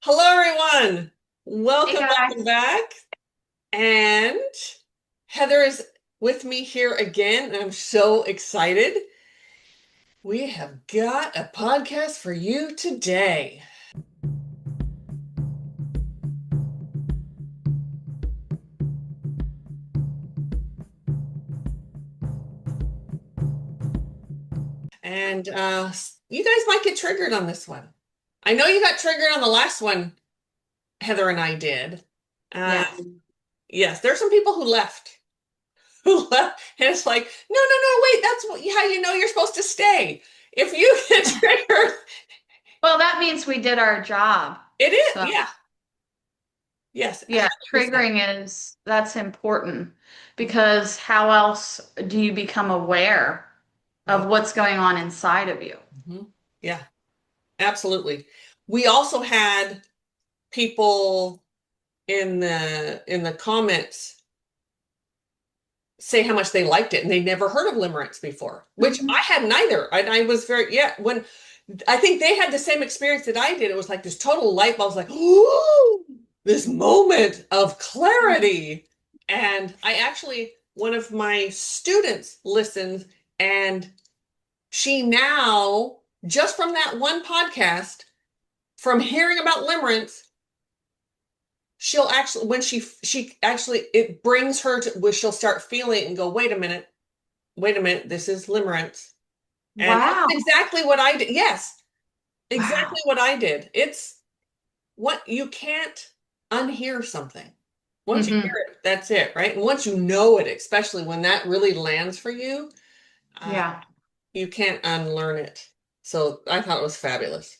Hello, everyone. Hey Welcome guys. back. And Heather is with me here again, and I'm so excited. We have got a podcast for you today. And you guys might get triggered on this one. I know you got triggered on the last one Heather and I did. Yes. Yes, there's some people who left. Who left, and it's like, no, no, no, wait, that's how you know you're supposed to stay. If you get triggered, Well, that means we did our job. it is, So, yeah. Yes, yeah, 100%. that's important because how else do you become aware Yeah. of what's going on inside of you? Mhm. Yeah, absolutely. We also had people in the comments say how much they liked it and they never heard of limerence before, which I Mhm. hadn't either. I was very, yeah, when I think they had the same experience that I did. It was like this total light bulb. I was like, ooh, this moment of clarity. And I actually, one of my students listened, and she now, just from that one podcast, from hearing about limerence, she'll actually, when she actually, it brings her to where she'll start feeling it and go, wait a minute, this is limerence. And it's Wow. exactly what I did. Yes, Wow. exactly what I did. It's what you can't unhear something. Once you hear Hmm. it, that's it, right? And once you know it, especially when that really lands for you, uh, Yeah. you can't unlearn it. So I thought it was fabulous.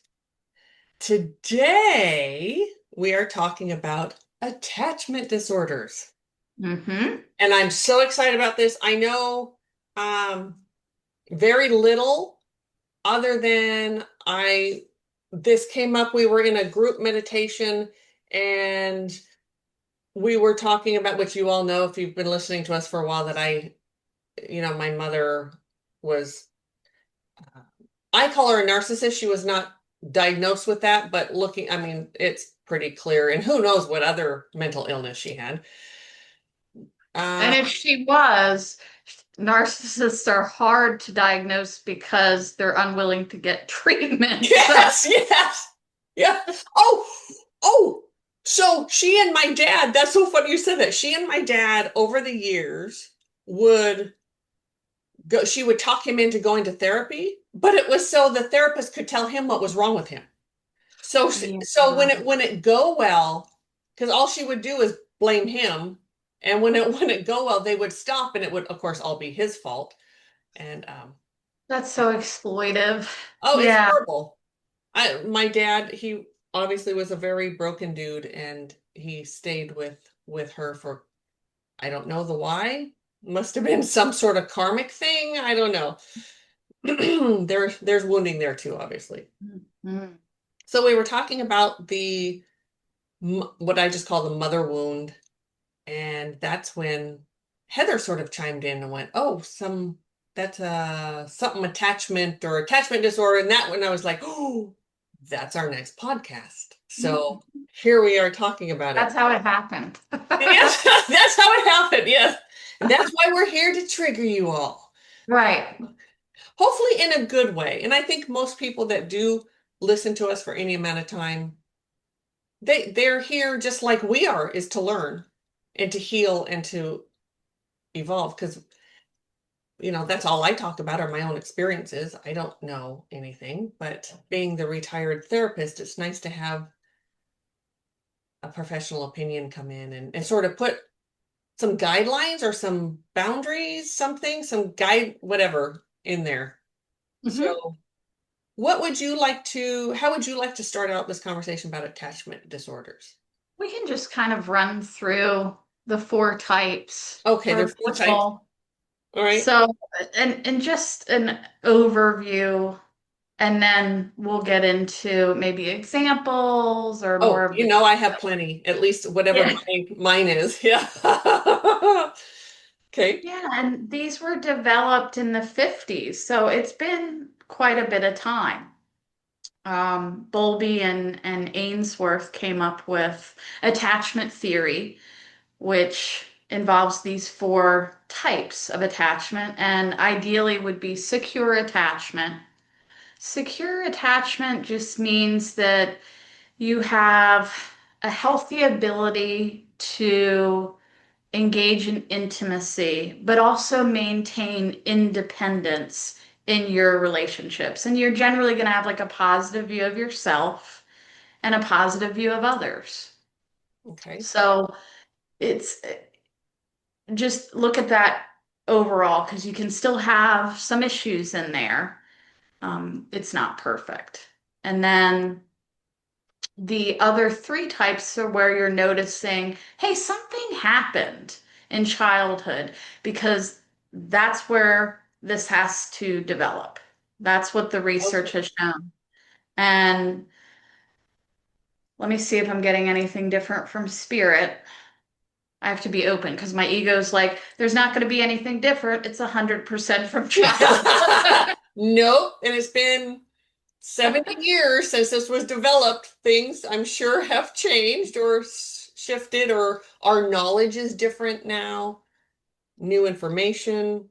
Today, we are talking about attachment disorders. Hmm. And I'm so excited about this. I know very little other than this came up. We were in a group meditation and we were talking about, which you all know if you've been listening to us for a while, that my mother was, uh, I call her a narcissist. She was not diagnosed with that, but I mean, it's pretty clear. And who knows what other mental illness she had. Uh, And if she was, narcissists are hard to diagnose because they're unwilling to get treatment. So, yes, yes, yeah. Oh, oh. So she and my dad, that's so funny you said that. She and my dad over the years would she would talk him into going to therapy, but it was so the therapist could tell him what was wrong with him. So yeah. so when it go well, because all she would do is blame him, and when it go well, they would stop, and it would of course all be his fault. And That's so exploitive. oh, it's Yeah. horrible. My dad, he obviously was a very broken dude, and he stayed with her for, I don't know the why. Must have been some sort of karmic thing. I don't know. There's wounding there too, obviously. Mhm. So we were talking about what I just call the mother wound, and that's when Heather sort of chimed in and went, "Oh, that's something attachment or attachment disorder." And that when I was like, "Oh, that's our next podcast." So here we are talking about That's it. how it happened. Yes, that's how it happened. Yes, and that's why we're here to trigger you all. Right. Hopefully in a good way. And I think most people that do listen to us for any amount of time, they're here just like we are, is to learn and to heal and to evolve. Because that's all I talk about are my own experiences. I don't know anything, but being the retired therapist, it's nice to have a professional opinion come in and sort of put some guidelines or some boundaries, some guide, whatever in there. Hmm. So how would you like to start out this conversation about attachment disorders? We can just kind of run through the four types Okay, for there's four types. people. All right. So, and just an overview, and then we'll get into maybe examples or more Oh, of the I have plenty, at least whatever yeah. mine is. Yeah. Okay. Yeah, and these were developed in the 50s, so it's been quite a bit of time. Bowlby and Ainsworth came up with attachment theory, which involves these four types of attachment, and ideally would be secure attachment. Secure attachment just means that you have a healthy ability to engage in intimacy, but also maintain independence in your relationships. And you're generally going to have like a positive view of yourself and a positive view of others. Okay. So it's just look at that overall because you can still have some issues in there. It's not perfect. And then the other three types are where you're noticing, hey, something happened in childhood because that's where this has to develop. That's what the research Okay. has shown. And let me see if I'm getting anything different from spirit. I have to be open because my ego's like, there's not going to be anything different. It's 100% from childhood. Nope. And it's been 70 years since this was developed. Things I'm sure have changed or shifted, or our knowledge is different now. New information.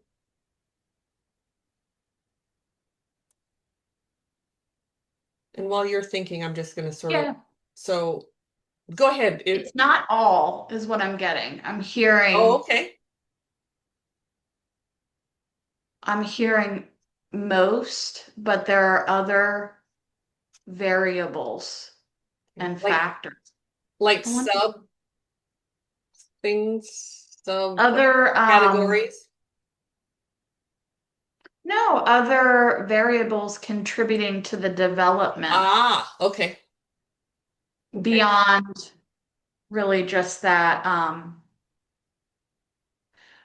And while you're thinking, I'm just going to sort of, Yeah, so go ahead. it's not all, is what I'm getting. Oh, okay. I'm hearing most, but there are other variables and Like, factors. like I wonder- sub things, sub Other, categories. no, other variables contributing to the development Ah, okay. Okay. beyond really just that.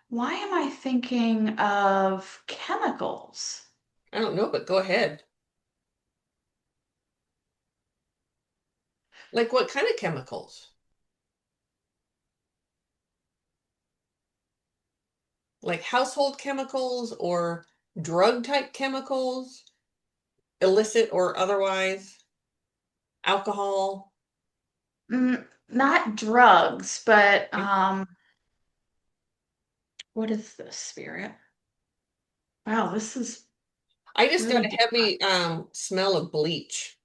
Why am I thinking of chemicals? I don't know, but go ahead. Like what kind of chemicals? Like household chemicals or drug type chemicals, illicit or otherwise, alcohol. Not drugs, but Okay. what is this, spirit? Wow, this is I just got really a deep. heavy smell of bleach.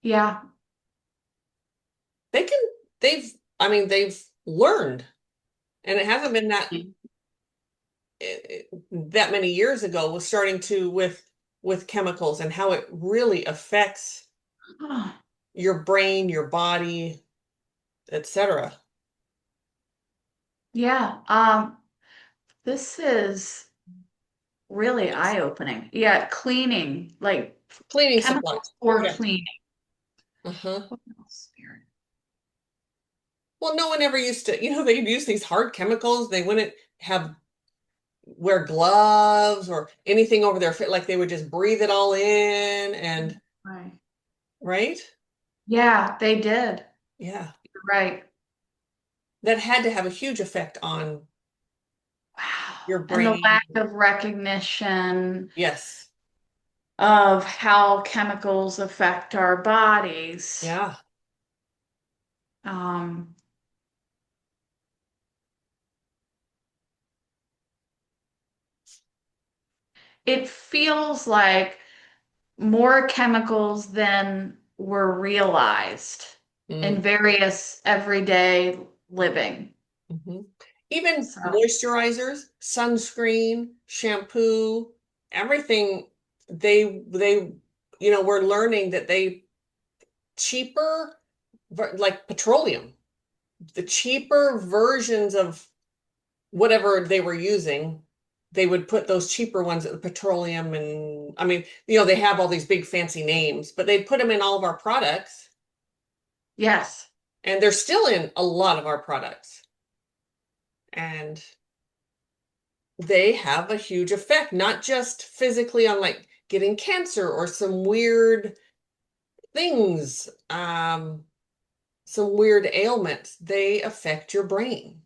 Yeah. They can, they've, I mean, they've learned, and it hasn't been that many years ago was starting to with chemicals and how it really affects your brain, your body, etc. Yeah. This is really eye-opening. Yeah, cleaning, like Cleaning chemicals supplies. for Yes. cleaning. Uh-huh. What else, spirit? Well, no one ever used to, they'd use these hard chemicals. They wouldn't have wear gloves or anything over their fit. Like they would just breathe it all in and Right. right? Yeah, they did. Yeah. You're right. That had to have a huge effect on your Wow. And the brain. lack of recognition Yes. of how chemicals affect our bodies. Yeah. Um, it feels like more chemicals than were realized in Mm. various everyday living. Mhm. Even So, moisturizers, sunscreen, shampoo, everything they we're learning that they cheaper like petroleum, the cheaper versions of whatever they were using, they would put those cheaper ones at the petroleum. And I mean, they have all these big fancy names, but they put them in all of our products, yes. and they're still in a lot of our products. And they have a huge effect, not just physically on like getting cancer or some weird things, some weird ailments. They affect your brain.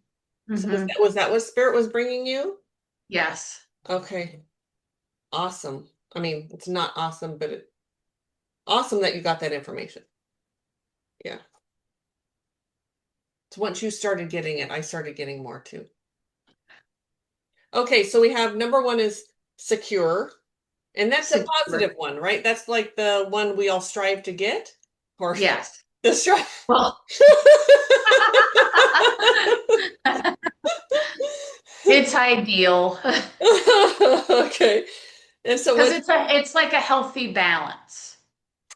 So was Hmm. that what spirit was bringing you? Yes. Okay, awesome. I mean, it's not awesome, but it's awesome that you got that information. Yeah. So once you started getting it, I started getting more too. Okay, so we have number one is secure, and that's a Secure. positive one, right? That's like the one we all strive to get, or Yes. the strive. Well, it's ideal Okay. And so because what, it's like a healthy balance.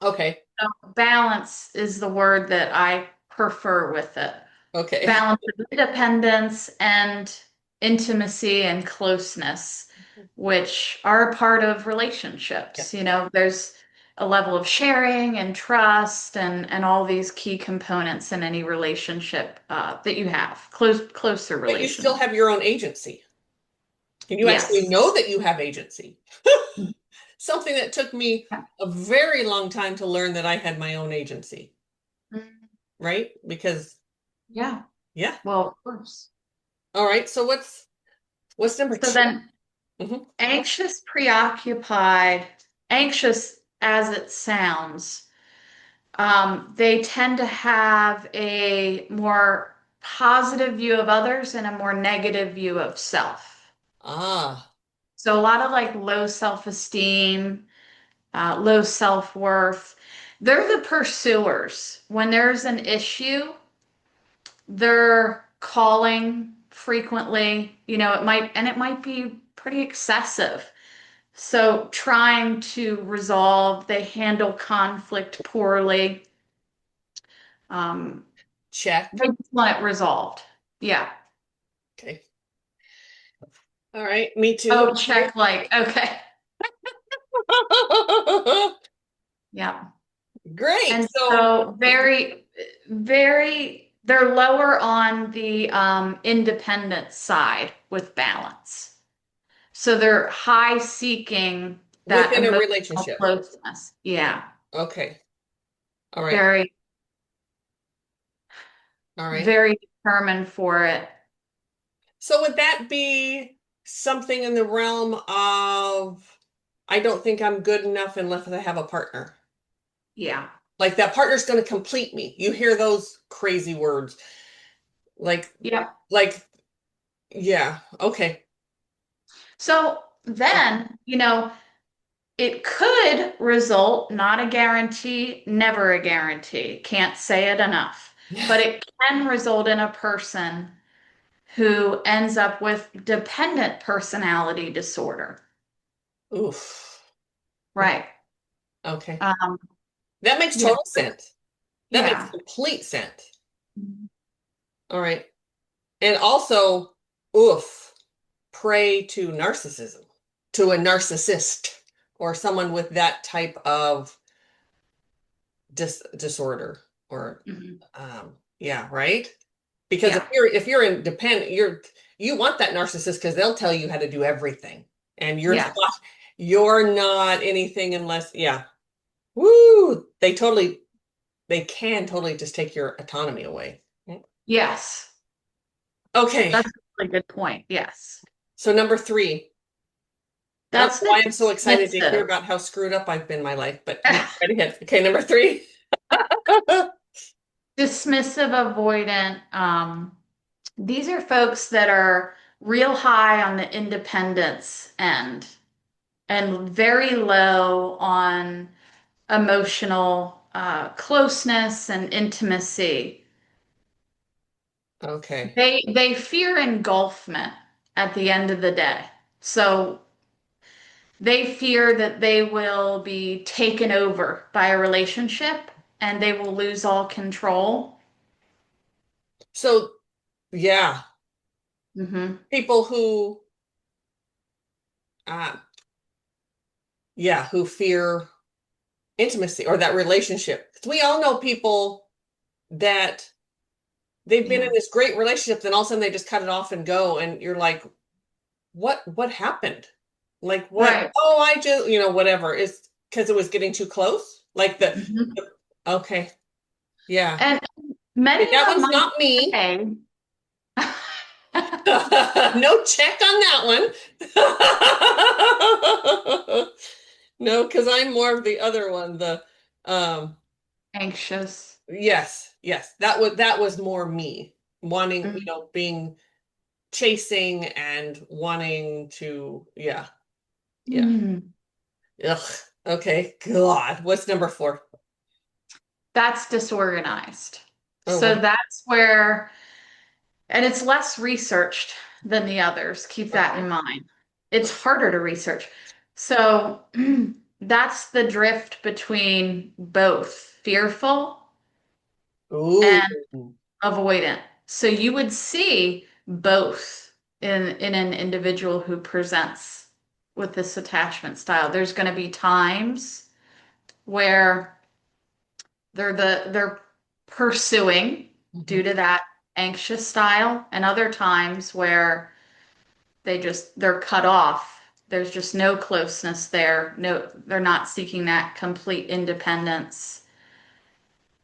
okay, So balance is the word that I prefer with it. okay. Balance of independence and intimacy and closeness, which are a part of Yeah. relationships. You know, there's a level of sharing and trust and all these key components in any relationship that you have, closer But you still relation. have your own agency. And you actually Yes. know that you have agency. Something that took me a very long time to learn that I had my own agency, Mm, right? Because yeah. yeah. Well, of course. All right. So what's number So two? then Hmm. anxious, preoccupied, anxious as it sounds, they tend to have a more positive view of others and a more negative view of self. Ah, So a lot of like low self-esteem, low self-worth. They're the pursuers. When there's an issue, they're calling frequently, you know, it might be pretty excessive. So trying to resolve, they handle conflict poorly. Um, check. they just want it resolved. Yeah. Okay. All right. Me too. Oh, check like, okay. Yeah. Great. And So, so they're lower on the independent side with balance. So they're high seeking that within a emotional relationship. closeness. Yeah. Okay. All right. Very, All right. very determined for it. So would that be something in the realm of I don't think I'm good enough unless I have a partner? Yeah. Like that partner's going to complete me. You hear those crazy words. Like Yeah. like yeah, okay. So then, you know, it could result, not a guarantee, never a guarantee, can't say it enough, but it can result in a person who ends up with dependent personality disorder. Oof. Right. Okay. Um, That makes yeah. total sense. That makes Yeah. complete sense. All right. And also, oof, prey to narcissism, to a narcissist or someone with that type of disorder or Mhm. yeah, right? Because Yeah. if you're independent, you want that narcissist because they'll tell you how to do everything. And Yes. you're not anything unless yeah. Woo! They can totally just take your autonomy away. Yes. Okay, That's a really good point. Yes. so number three. I don't That's know why the I'm so excited to hear dismissive. about how screwed up I've been in my life, but right ahead. Okay, number three. Dismissive, avoidant. These are folks that are real high on the independence end and very low on emotional closeness and intimacy. Okay. They fear engulfment at the end of the day. So they fear that they will be taken over by a relationship and they will lose all control. So, yeah, Hmm. people who, uh, yeah, who fear intimacy or that relationship. 'Cause we all know people that they've been in Yeah. this great relationship, then all of a sudden they just cut it off and go, and you're like, what happened? Like what? Right. Oh, I just, whatever. It's because it was getting too close. Like Hmm. okay, yeah. And Okay, many of that them one's might not me. say, No check on that one. No, because I'm more of the other one. The um Anxious. yes, yes. That was more me wanting, Mm. being chasing and wanting to, yeah, yeah. Mm. Ugh. Okay. God. What's number four? That's disorganized. Oh, So what? that's where, and it's less researched than the others. Keep that Okay. in mind. It's harder to research. So that's the drift between both fearful Ooh. and avoidant. So you would see both in an individual who presents with this attachment style. There's going to be times where they're pursuing Mhm. due to that anxious style, and other times where they're cut off. There's just no closeness there. No, they're not seeking that complete independence.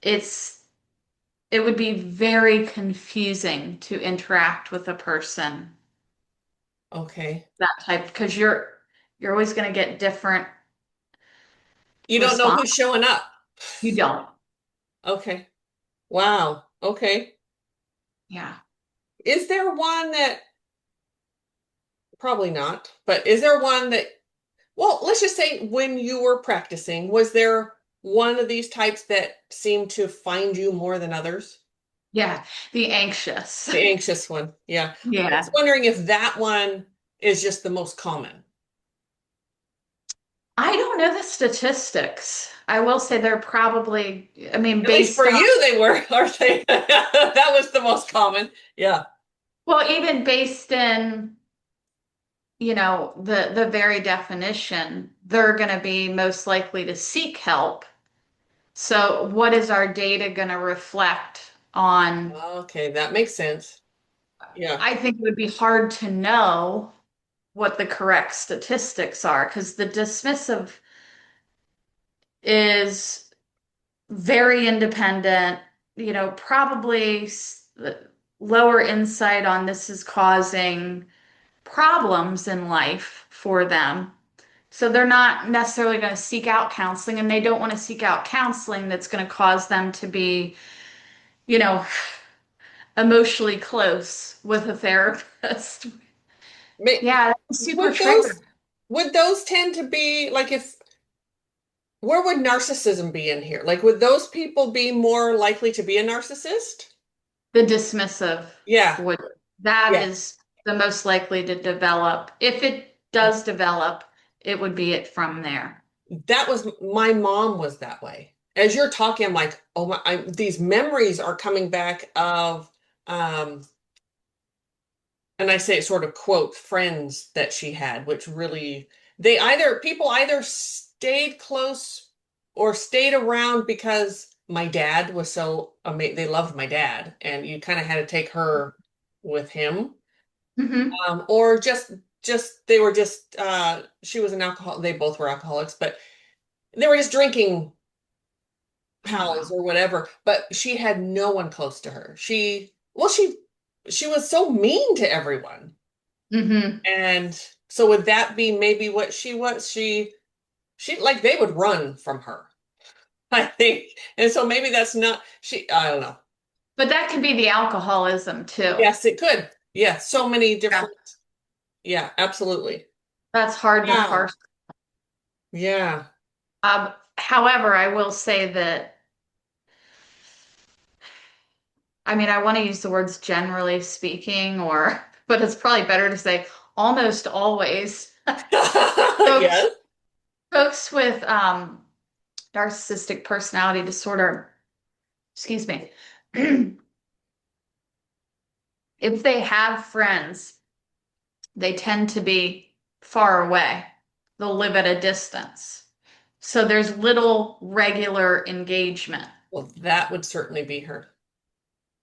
It's it would be very confusing to interact with a person Okay. that type because you're always going to get different You don't know response. who's showing up. You don't. Okay. Wow. Okay. Yeah. Is there one that, probably not, but is there one that, well, let's just say when you were practicing, was there one of these types that seemed to find you more than others? Yeah. The anxious. The anxious one. Yeah. I was Yeah. wondering if that one is just the most common. I don't know the statistics. I will say they're probably, I mean, At least for based on, you, they were, aren't they? That was the most common. Yeah. well, even based in, the very definition, they're going to be most likely to seek help. So, what is our data going to reflect on? Okay, that makes sense. Yeah. I think it would be hard to know what the correct statistics are because the dismissive is very independent, probably lower insight on this is causing problems in life for them. So they're not necessarily going to seek out counseling, and they don't want to seek out counseling that's going to cause them to be, you know, emotionally close with a therapist. May, Yeah, that's super would triggered. those tend to be like, if where would narcissism be in here? Like, would those people be more likely to be a narcissist? The dismissive Yeah. would, that Yeah. is the most likely to develop. If it does develop, it would be it from there. That was, my mom was that way. As you're talking, I'm like, oh my, these memories are coming back of, um, and I say it sort of quote, friends that she had, which really, people either stayed close or stayed around because my dad was so amazing. They loved my dad, and you kind of had to take her with him. Hmm. Or just they were just she was an alcohol, they both were alcoholics, but they were just drinking Oh, pals wow. or whatever, but she had no one close to her. She was so mean to everyone. Hmm. And so would that be maybe what she was? She like, they would run from her, I think. And so maybe that's not she, I don't know. But that could be the alcoholism too. Yes, it could. Yeah, so many Yeah. different. Yeah, absolutely. That's hard to Wow. parse. Yeah. However, I will say that, I mean, I want to use the words generally speaking, but it's probably better to say almost always. Folks, Yes. folks with narcissistic personality disorder, excuse me, if they have friends, they tend to be far away. They'll live at a distance. So there's little regular engagement. Well, that would certainly be her.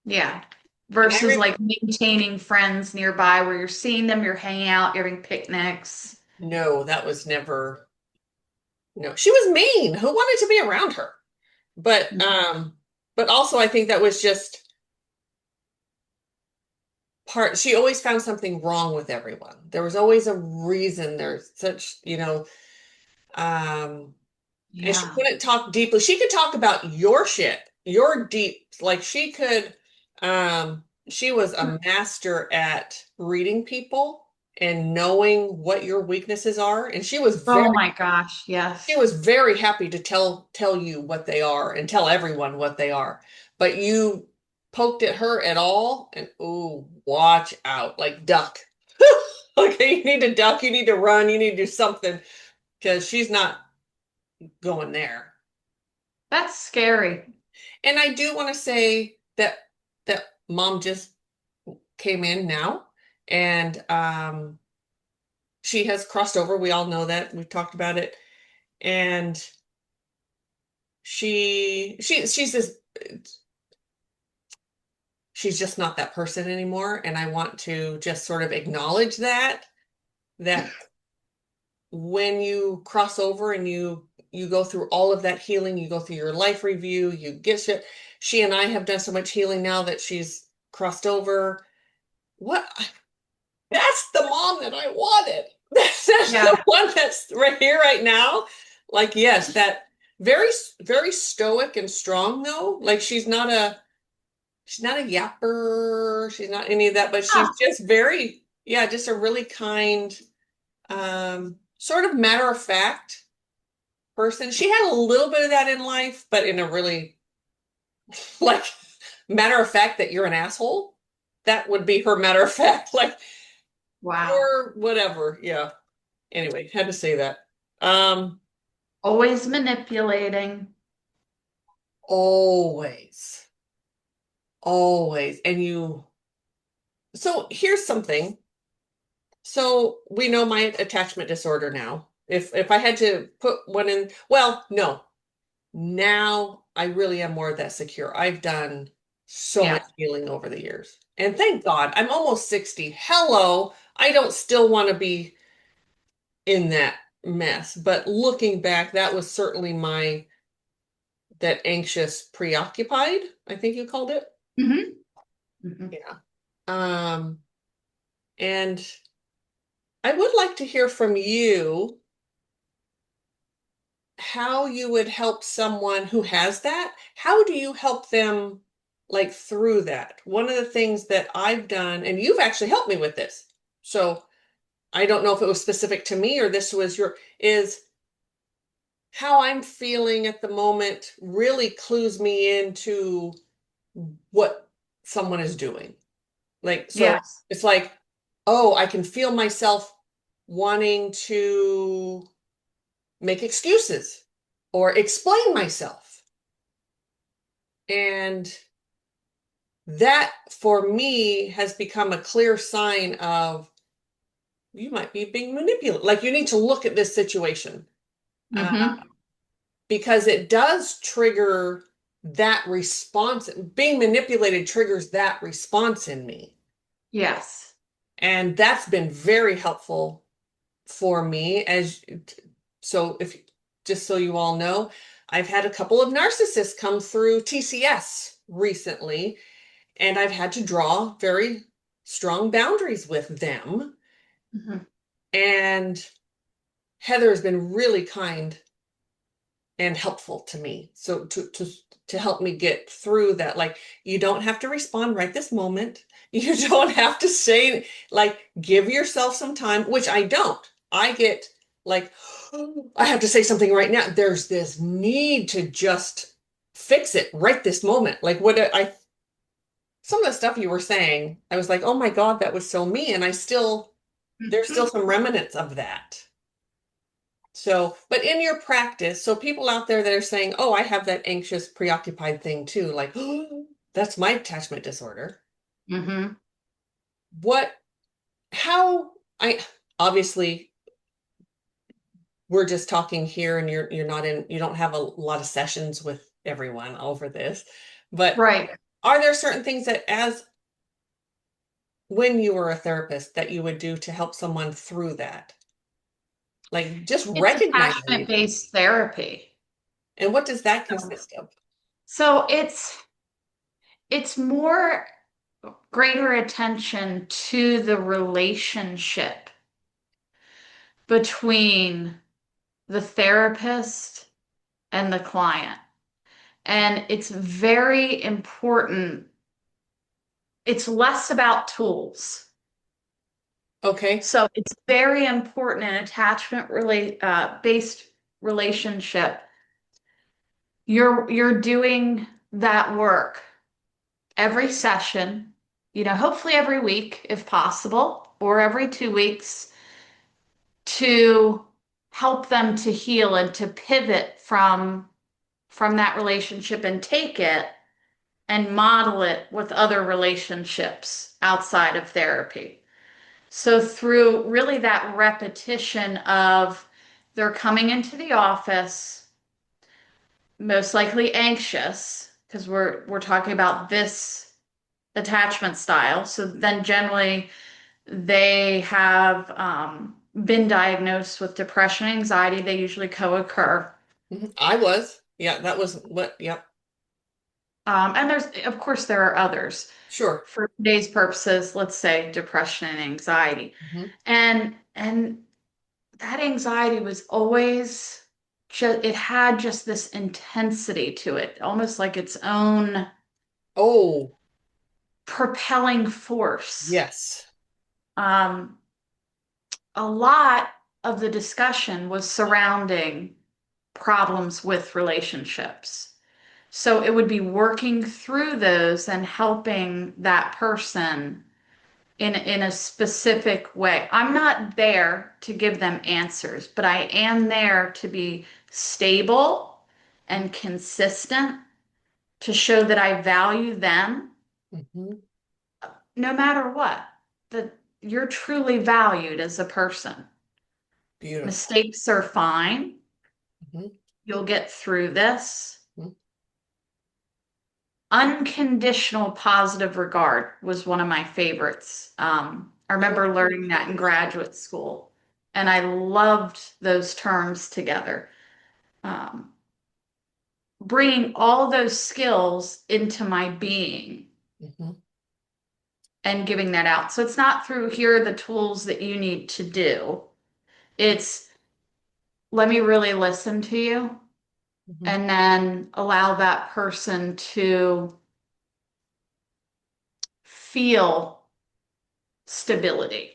Yeah. And I Versus like maintaining friends nearby where you're seeing them, you're hanging out, you're having picnics. no, that was never, no. She was mean. Who wanted to be around her? But also I think that was just part, she always found something wrong with everyone. There was always a reason. There's such, Um, and she Yeah. couldn't talk deeply. She could talk about your shit, your deep, like she could, she was a master at reading people and knowing what your weaknesses are. And Oh my gosh, she yes. was very happy to tell you what they are and tell everyone what they are. But you poked at her at all, and ooh, watch out, like duck. Okay, you need to duck, you need to run, you need to do something because she's not going there. That's scary. And I do want to say that mom just came in now, and she has crossed over. We all know that. We've talked about it. And she's this she's just not that person anymore. And I want to just sort of acknowledge that when you cross over and you go through all of that healing, you go through your life review, you get shit. She and I have done so much healing now that she's crossed over. What That's the mom that I wanted. That's Yeah. the one that's right here, right now. Like, yes, that very, very stoic and strong though. Like she's not a yapper. She's not any of that, but she's Huh. just very, yeah, just a really kind, sort of matter of fact person. She had a little bit of that in life, but in a really like matter of fact that you're an asshole. That would be her matter of fact. Like, Wow. or whatever. Yeah. Anyway, had to say that. Um, Always manipulating. always, always. And so here's something. So we know my attachment disorder now. If I had to put one in, well, no. Now I really am more of that secure. I've done so Yeah. much healing over the years. And thank God, I'm almost 60. Hello. I don't still want to be in that mess. But looking back, that was certainly my that anxious preoccupied, I think you called it. Hmm. Hmm. Yeah. Um, and I would like to hear from you how you would help someone who has that. How do you help them like through that? One of the things that I've done, and you've actually helped me with this. So I don't know if it was specific to me or this was is how I'm feeling at the moment really clues me into what someone is doing. Like, so Yes. it's like, oh, I can feel myself wanting to make excuses or explain myself. And that for me has become a clear sign of you might be being manipulated. Like you need to look at this situation uh, Hmm. because it does trigger that response. Being manipulated triggers that response in me. Yes. And that's been very helpful for me as so if just so you all know, I've had a couple of narcissists come through TCS recently, and I've had to draw very strong boundaries with them. Hmm. And Heather has been really kind and helpful to me. So to help me get through that, like you don't have to respond right this moment. You don't have to say like give yourself some time, which I don't. I get like I have to say something right now. There's this need to just fix it right this moment. Like what I some of the stuff you were saying, I was like, "Oh my God, that was so me." And there's still some remnants of that. So, but in your practice, so people out there that are saying, "Oh, I have that anxious, preoccupied thing too," like, "Oh, that's my attachment disorder." Hmm. What, how, I obviously we're just talking here and you're not in, you don't have a lot of sessions with everyone over this, but Right. are there certain things that as when you were a therapist that you would do to help someone through that? Like just It's recognizing it. attachment-based therapy. And what does that So consist of? so it's more greater attention to the relationship between the therapist and the client. And it's very important. It's less about tools. Okay. So it's very important in attachment based relationship. You're doing that work every session, hopefully every week if possible, or every 2 weeks to help them to heal and to pivot from that relationship and take it and model it with other relationships outside of therapy. So through really that repetition of they're coming into the office, most likely anxious, because we're talking about this attachment style. So then generally they have been diagnosed with depression, anxiety. They usually co-occur. I was. Yeah, that was what, yeah. And of course, there are others. Sure. For today's purposes, let's say depression and anxiety. Hmm. And that anxiety was always just, it had just this intensity to it, almost like its own Oh, propelling force. yes. Um, a lot of the discussion was surrounding problems with relationships. So it would be working through those and helping that person in a specific way. I'm not there to give them answers, but I am there to be stable and consistent to show that I value them Hmm. no matter what, that you're truly valued as a person. Beautiful. Mistakes are fine. Hmm. You'll get through this. Hmm. Unconditional positive regard was one of my favorites. I remember learning that in graduate school, and I loved those terms together. Um, Bringing all those skills into my being Hmm. and giving that out. So it's not through here are the tools that you need to do. It's let me really listen to you Hmm. and then allow that person to feel stability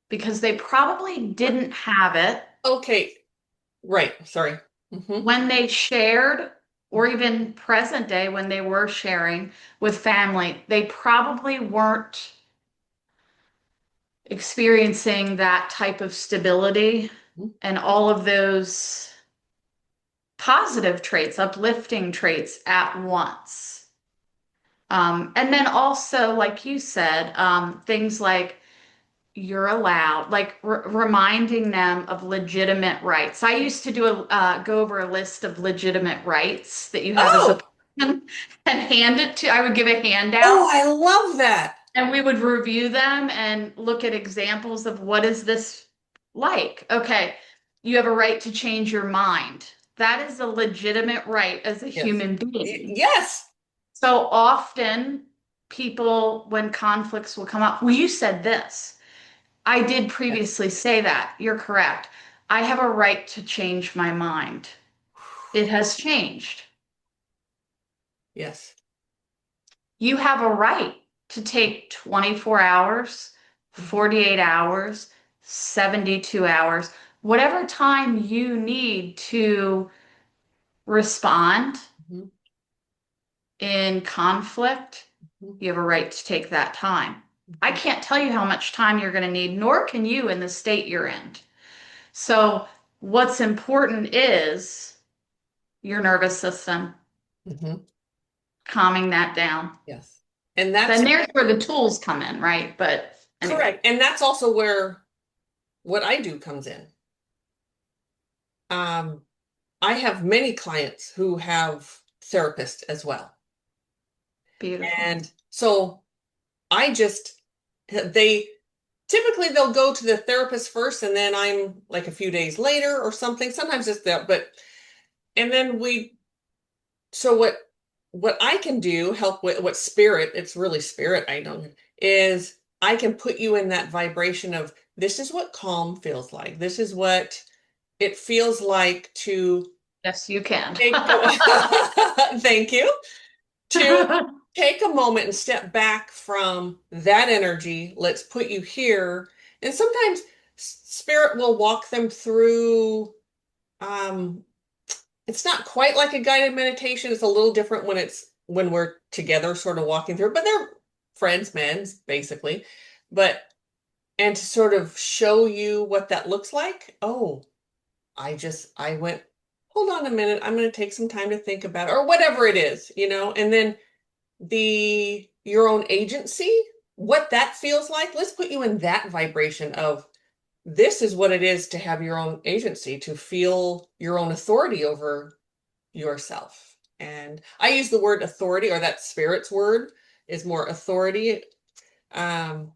because they probably didn't have it Okay. Right. Sorry. Hmm. when they shared, or even present day when they were sharing with family. They probably weren't experiencing that type of stability and all of those positive traits, uplifting traits at once. And then also, like you said, things like you're allowed, like reminding them of legitimate rights. I used to go over a list of legitimate rights that you have as a Oh, person and hand it to, I would give a oh, handout I love that. and we would review them and look at examples of what is this like? Okay, you have a right to change your mind. That is a legitimate right as a Yes. human being. Yes. So often people, when conflicts will come up, well, you said this. I did Yes. previously say that. You're correct. I have a right to change my mind. It has changed. Yes. You have a right to take 24 hours, Hmm. 48 hours, 72 hours, whatever time you need to respond Hmm. in conflict. You have a right to take that time. I can't tell you how much time you're going to need, nor can you in the state you're in. So, what's important is your nervous system, Hmm. calming that down. Yes. And that's Then there's where the tools come in, right? But anyway, correct. And that's also where what I do comes in. Um, I have many clients who have therapists as well. beautiful. And so I just, they typically they'll go to the therapist first and then I'm like a few days later or something. Sometimes it's that, but, and then so what I can do, help with what spirit, it's really spirit, I don't, is I can put you in that vibration of this is what calm feels like. This is what it feels like to Yes, you can. take, thank you, to take a moment and step back from that energy. Let's put you here. And sometimes spirit will walk them through. Um, it's not quite like a guided meditation. It's a little different when we're together, sort of walking through, but they're friends, men, basically. But and to sort of show you what that looks like. Oh, I went, hold on a minute, I'm going to take some time to think about it, or whatever it is, and then your own agency, what that feels like. Let's put you in that vibration of this is what it is to have your own agency, to feel your own authority over yourself. And I use the word authority, or that spirit's word is more authority. Um,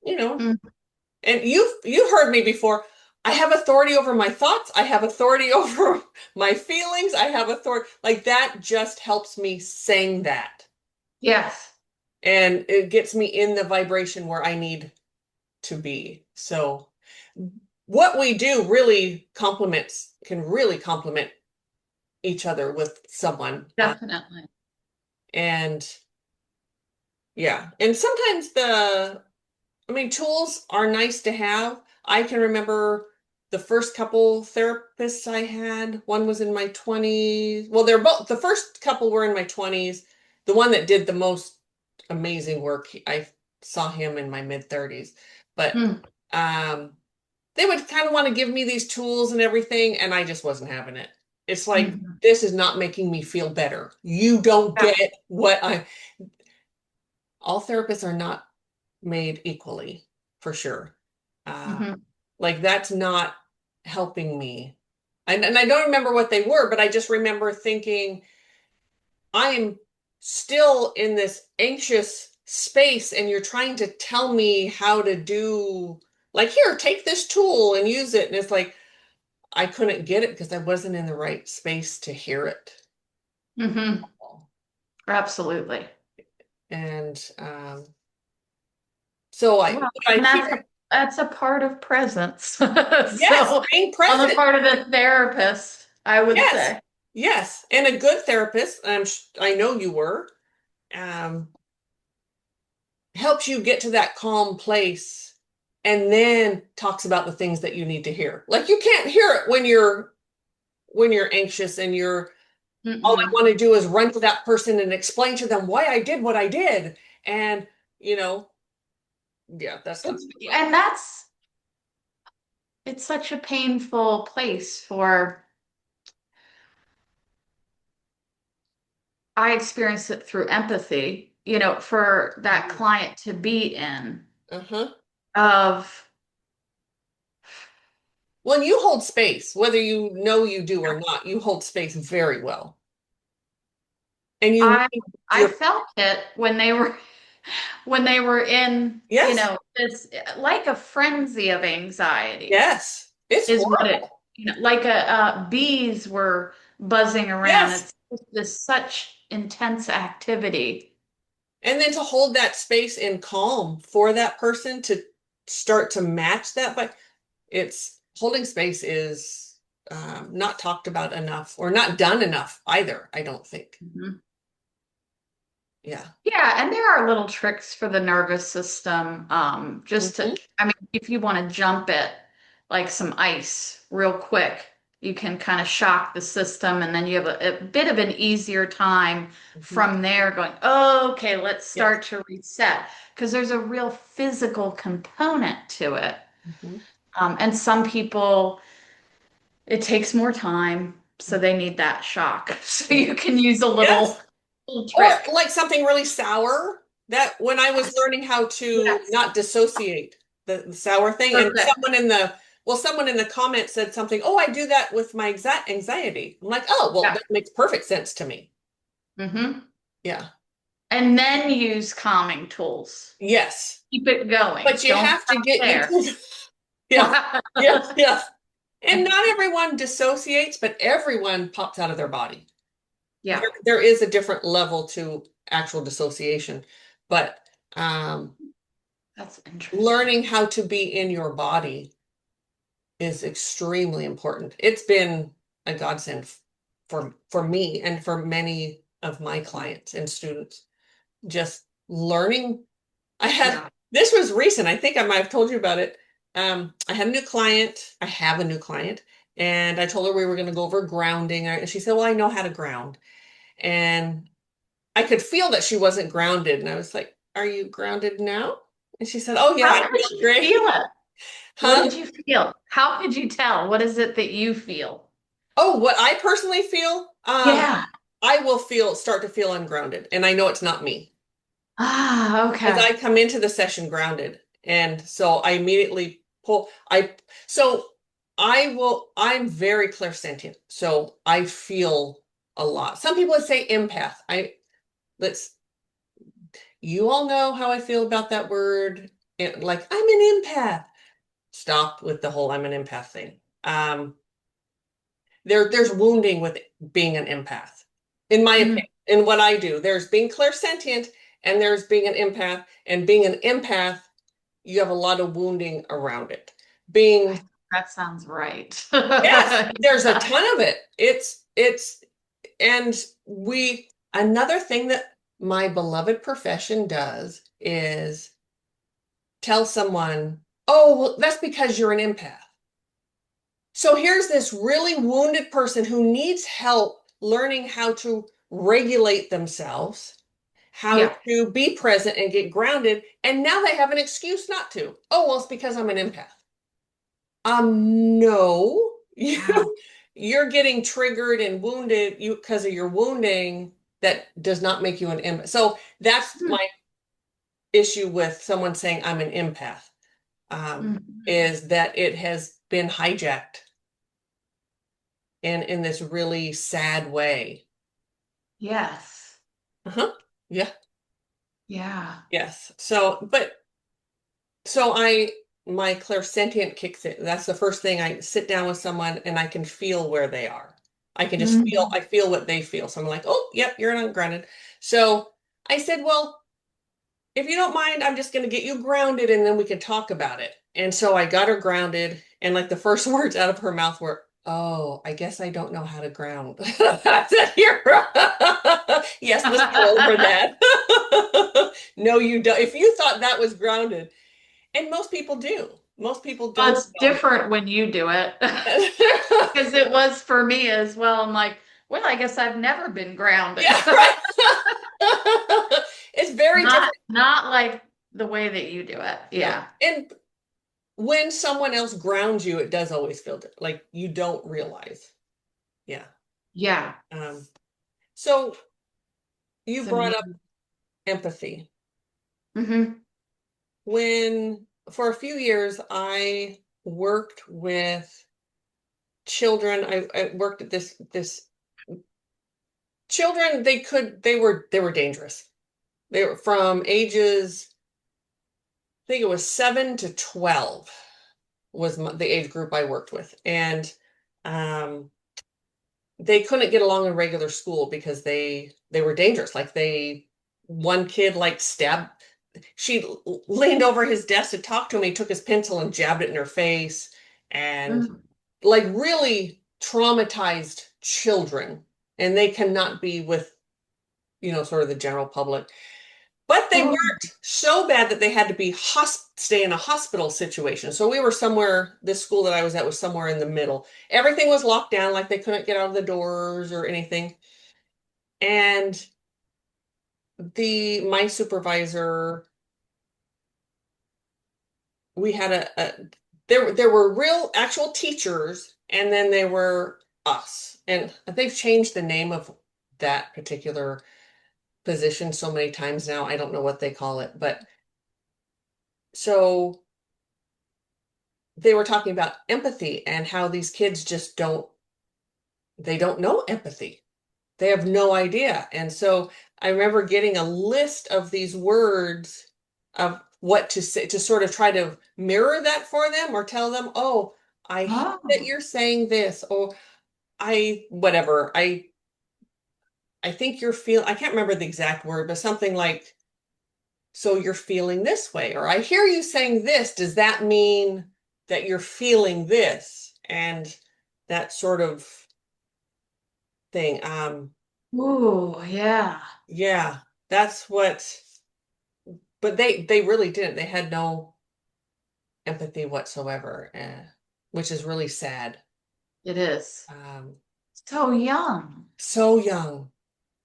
you know, Mm, and you've heard me before. I have authority over my thoughts. I have authority over my feelings. I have authority. Like that just helps me saying that. yes, And it gets me in the vibration where I need to be. So what we do can really complement each other with someone. definitely. And yeah, and sometimes tools are nice to have. I can remember the first couple therapists I had. One was in my 20s. Well, the first couple were in my 20s. The one that did the most amazing work, I saw him in my mid 30s. But Mm, um, they would kind of want to give me these tools and everything, and I just wasn't having it. It's like, mhm. this is not making me feel better. You don't Yeah. get all therapists are not made equally, for sure. Uh, Mhm. like that's not helping me. And I don't remember what they were, but I just remember thinking, I am still in this anxious space, and you're trying to tell me how to do, like, here, take this tool and use it. And it's like, I couldn't get it because I wasn't in the right space to hear it. Mhm. Absolutely. And so Well, I and hear, that's a part of presence. yes, So being on the present. part of the therapist, I would Yes, say. yes, and a good therapist, I know you were, um, helps you get to that calm place, and then talks about the things that you need to hear. Like you can't hear it when you're anxious and you're all I Mm-mm. want to do is run to that person and explain to them why I did what I did, and you know, yeah, that's not. And it's such a painful place for I experienced it through empathy, for that client to be in Uh-huh. of Well, you hold space, whether you know you do or not. You hold space very well, and you I need I your felt it when they were in, yes, this like a frenzy of anxiety yes, it's is what it, horrible. like bees were buzzing around. Yes. It's just this such intense activity. And then to hold that space in calm for that person to start to match that, but it's holding space is not talked about enough or not done enough either, I don't think. Mhm. Yeah. Yeah, and there are little tricks for the nervous system. Just to, Hmm. I mean, if you want to jump it like some ice real quick, you can kind of shock the system, and then you have a bit of an easier time Hmm. from there going, oh, okay, let's Yes. start to reset. Because there's a real physical component to it. Hmm. And some people, it takes more time, so they need that shock. So you can use a little, Yes. little Or trick. like something really sour, that when I was learning how to Yes. not dissociate the sour thing, and Perfect. someone in the comments said something, oh, I do that with my exact anxiety. I'm like, oh, well, Yeah. that makes perfect sense to me. Mm-hmm. Yeah. And then use calming tools. Yes. Keep it going. But you Don't have to stop get there. into, yeah, yeah, yeah. And not everyone dissociates, but everyone pops out of their body. Yeah, There is a different level to actual dissociation, but that's interesting. learning how to be in your body is extremely important. It's been a godsend for me and for many of my clients and students. Just learning. I had Yeah. this was recent. I think I might have told you about it. I had a new client. I have a new client, and I told her we were going to go over grounding. And she said, "Well, I know how to ground." And I could feel that she wasn't grounded. And I was like, "Are you grounded now?" And she said, "Oh, yeah, How I could feel you feel great." it? What Huh? did you feel? How could you tell? What is it that you feel? Oh, what I personally feel, Yeah. I will start to feel ungrounded. And I know it's not me. Ah, As okay. I come into the session grounded. And so I immediately so I'm very clairsentient. So I feel a lot. Some people would say empath. Let's, you all know how I feel about that word. Like, I'm an empath. Stop with the whole I'm an empath thing. There's wounding with being an empath, in my Mm, opinion. In what I do, there's being clairsentient and there's being an empath. And being an empath, you have a lot of wounding around it. I, Being, that sounds right. yes, there's a ton of it. And another thing that my beloved profession does is tell someone, oh, well, that's because you're an empath. So here's this really wounded person who needs help learning how to regulate themselves, how Yeah. to be present and get grounded. And now they have an excuse not to. Oh, well, it's because I'm an empath. No, Wow. you're getting triggered and wounded because of your wounding that does not make you an empath. So that's Hmm. my issue with someone saying I'm an empath, Mhm. is that it has been hijacked in this really sad way. Yes. Uh-huh. Yeah. Yeah. Yes. So my clairsentient kicks in. That's the first thing. I sit down with someone and I can feel where they are. Mhm. I feel what they feel. So I'm like, oh, yep, you're ungrounded. So I said, well, if you don't mind, I'm just going to get you grounded and then we can talk about it. And so I got her grounded, and like the first words out of her mouth were, "Oh, I guess I don't know how to ground." I said, "You're right." Yes, let's go over that. No, you don't. If you thought that was grounded, and most people do, most people Well, don't it's different when you do it. know. Because it was for me as well. I'm like, well, I guess I've never been grounded. Yeah, right. It's very Not different. not like the way that you do it. No. Yeah. And when someone else grounds you, it does always feel like you don't realize. Yeah. Yeah. Um, so you So brought me. up empathy. Hmm. When for a few years I worked with children, I worked at this children, they were dangerous. They were from ages, I think it was 7 to 12 was the age group I worked with. And um they couldn't get along in regular school because they were dangerous. Like one kid like stabbed, she leaned over his desk to talk to him. He took his pencil and jabbed it in her face, and Mm. like really traumatized children. And they cannot be with, sort of the general public. But they Oh, weren't so bad that they had to be stay in a hospital situation. So we were somewhere, this school that I was at was somewhere in the middle. Everything was locked down, like they couldn't get out of the doors or anything. And the my supervisor, we had there were real actual teachers, and then there were us. And they've changed the name of that particular position so many times now. I don't know what they call it, but so they were talking about empathy and how these kids just they don't know empathy. They have no idea. And so I remember getting a list of these words of what to say to sort of try to mirror that for them or tell them, oh, I hear that oh, you're saying this, or whatever. I think I can't remember the exact word, but something like, so you're feeling this way, or I hear you saying this. Does that mean that you're feeling this and that sort of thing. Ooh, yeah. Yeah, that's what, but they really didn't. They had no empathy whatsoever, which is really sad. It is. Um, So young. so young.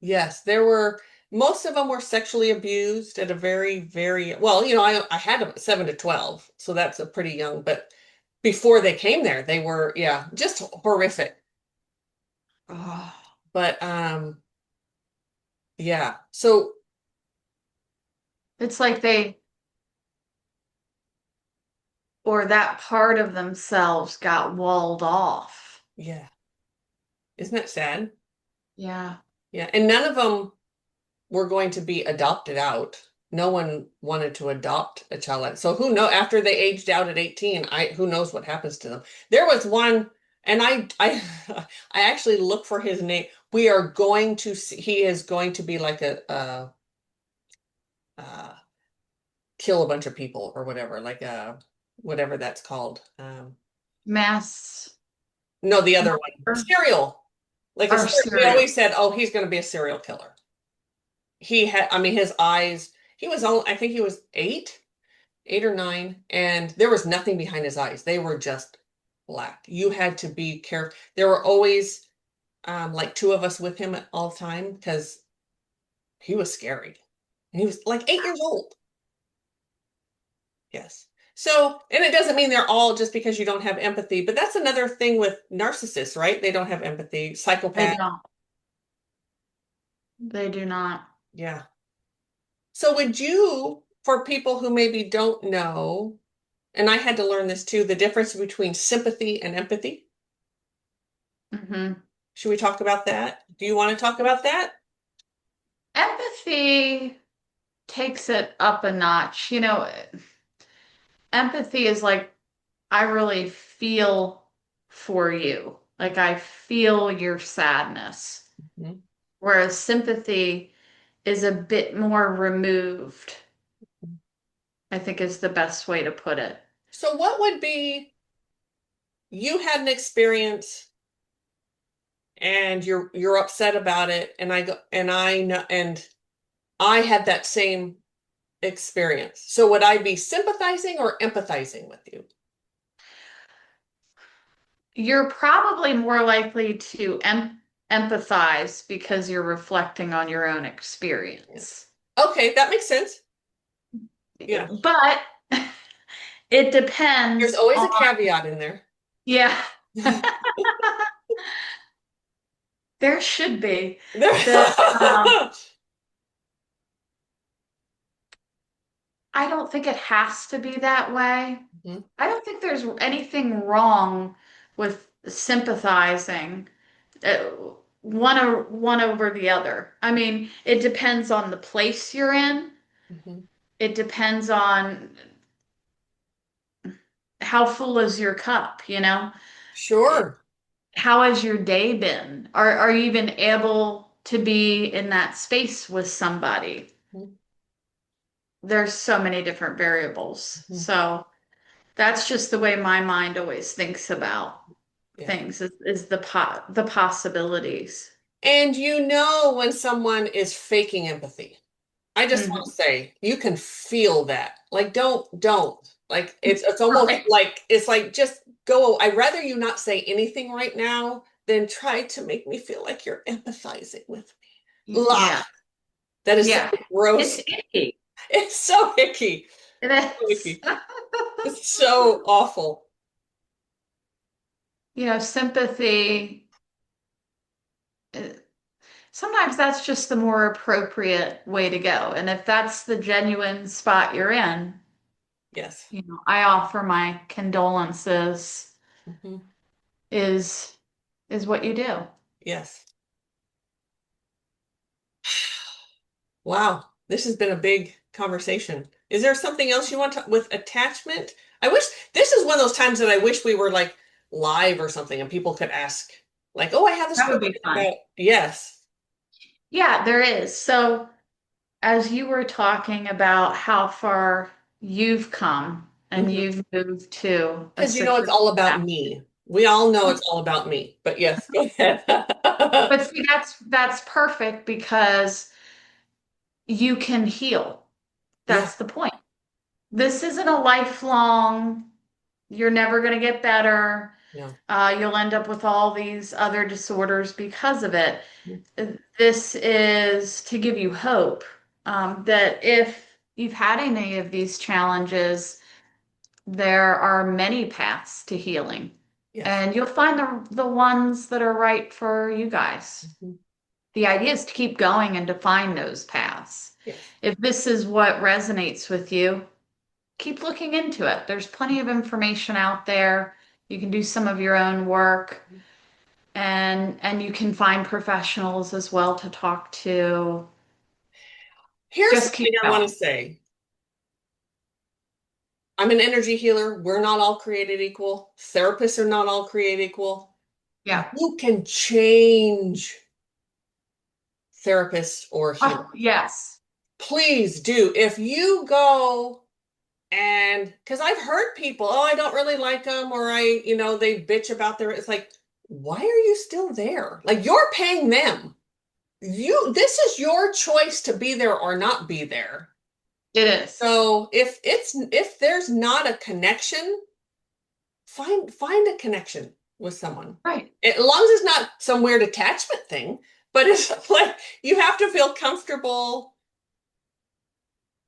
Yes, there were most of them were sexually abused at a very, very well, I had them at 7 to 12, so that's a pretty young, but before they came there, they were, yeah, just horrific. Oh, But yeah. So it's like or that part of themselves got walled off. yeah, isn't that sad? Yeah. Yeah, and none of them were going to be adopted out. No one wanted to adopt a child so who know after they aged out at 18, I who knows what happens to them. There was one, and I I actually look for his name. We are going to see, he is going to be like uh kill a bunch of people or whatever, like whatever that's called. Mass No, the other one. murder Serial. Like or we serial. always said, oh, he's going to be a serial killer. He had, I mean, his eyes, he was only, I think he was 8 or 9, and there was nothing behind his eyes. They were just black. You had to be careful. There were always like two of us with him at all the time because he was scary. And he was like 8 years old. Yes. So, and it doesn't mean they're all just because you don't have empathy, but that's another thing with narcissists, right? They don't have empathy. They Psychopath. don't. They do not. Yeah. So would you, for people who maybe don't know, and I had to learn this too, the difference between sympathy and empathy? Hmm. Should we talk about that? Do you want to talk about that? Empathy takes it up a notch. Empathy is like, I really feel for you. Like, I feel your sadness. Mhm. Whereas sympathy is a bit more removed, I think is the best way to put it. So what would be, you had an experience and you're upset about it, and I go and I know and I had that same experience. So would I be sympathizing or empathizing with you? You're probably more likely to empathize because you're reflecting on your own Yeah. experience. Okay, that makes sense. Yeah. But it There's depends always on, a caveat in there. yeah, there should be. The um, There. I don't think it has to be that way. Mhm. I don't think there's anything wrong with sympathizing uh, one over the other. I mean, it depends on the place you're in. Mhm. It depends on how full is your cup, Sure. How has your day been? Are you even able to be in that space with somebody? Mhm. There's so many different variables. Mhm. So that's just the way my mind always thinks about Yeah. things is the possibilities. And you know when someone is faking empathy. I just want to Mhm. say you can feel that. Like don't. Like it's almost Right. like it's like just go. I'd rather you not say anything right now than try to make me feel like you're empathizing with me. Ugh, Yeah. that is so Yeah. It's gross. icky. It's so icky. It So is. icky. It's so awful. Sympathy. uh, Sometimes that's just the more appropriate way to go. And if that's the genuine spot you're in, Yes. I offer my condolences Mhm. is is what you do. Yes. Wow, this has been a big conversation. Is there something else you want to with attachment? I wish this is one of those times that I wish we were like live or something and people could ask, like, oh, I have this That would be question fun. about, yes. Yeah, there is. So as you were talking about how far you've come and you've moved to a Because you know it's secure all about attachment. me. We all know it's all about me. But yes, go ahead. But see, that's perfect because you can heal. Yeah, That's the point. This isn't a lifelong, you're never going to get better. no. You'll end up with all these other disorders because of it. This is to give you hope that if you've had any of these challenges, there are many paths to healing, Yes. and you'll find the ones that are right for you guys. Mhm. The idea is to keep going and to find those paths. Yes. If this is what resonates with you, keep looking into it. There's plenty of information out there. You can do some of your own work, and you can find professionals as well to talk to. Here's Just something keep I want to going. say. I'm an energy healer. We're not all created equal. Therapists are not all created equal. Yeah. You can change therapists or Oh, healers. yes. Please do. If you go and because I've heard people, oh, I don't really like them, or they bitch about their, it's like, why are you still there? Like you're paying them. This is your choice to be there or not be there. It is. So if there's not a connection, find a connection with someone. Right. As long as it's not some weird attachment thing, but it's like you have to feel comfortable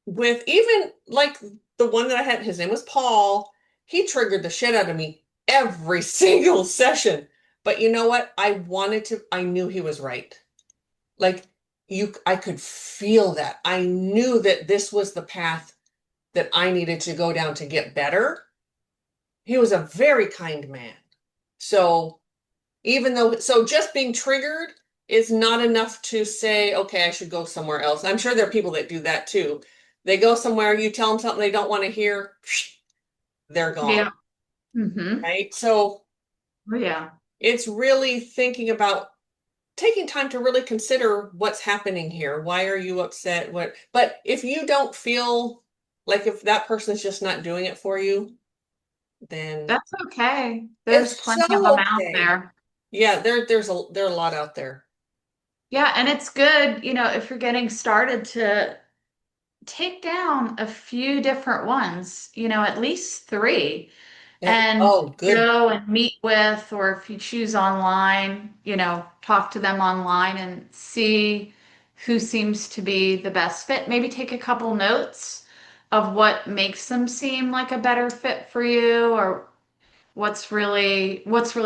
with even like the one that I had, his name was Paul. He triggered the shit out of me every single session. But you know what? I knew he was right. Like I could feel that. I knew that this was the path that I needed to go down to get better. He was a very kind man. So so just being triggered is not enough to say, okay, I should go somewhere else. I'm sure there are people that do that too. They go somewhere, you tell them something they don't want to hear, they're gone, Yeah. Mm-hmm. right? So Oh, yeah. it's really thinking about taking time to really consider what's happening here. Why are you upset? But if you don't feel like if that person's just not doing it for you, then That's okay. There's it's plenty of them so out okay. there. Yeah, there are a lot out there. Yeah, and it's good, if you're getting started to take down a few different ones, at least three, and Oh, good. go and meet with, or if you choose online, talk to them online and see who seems to be the best fit. Maybe take a couple notes of what makes them seem like a better fit for you, or what's really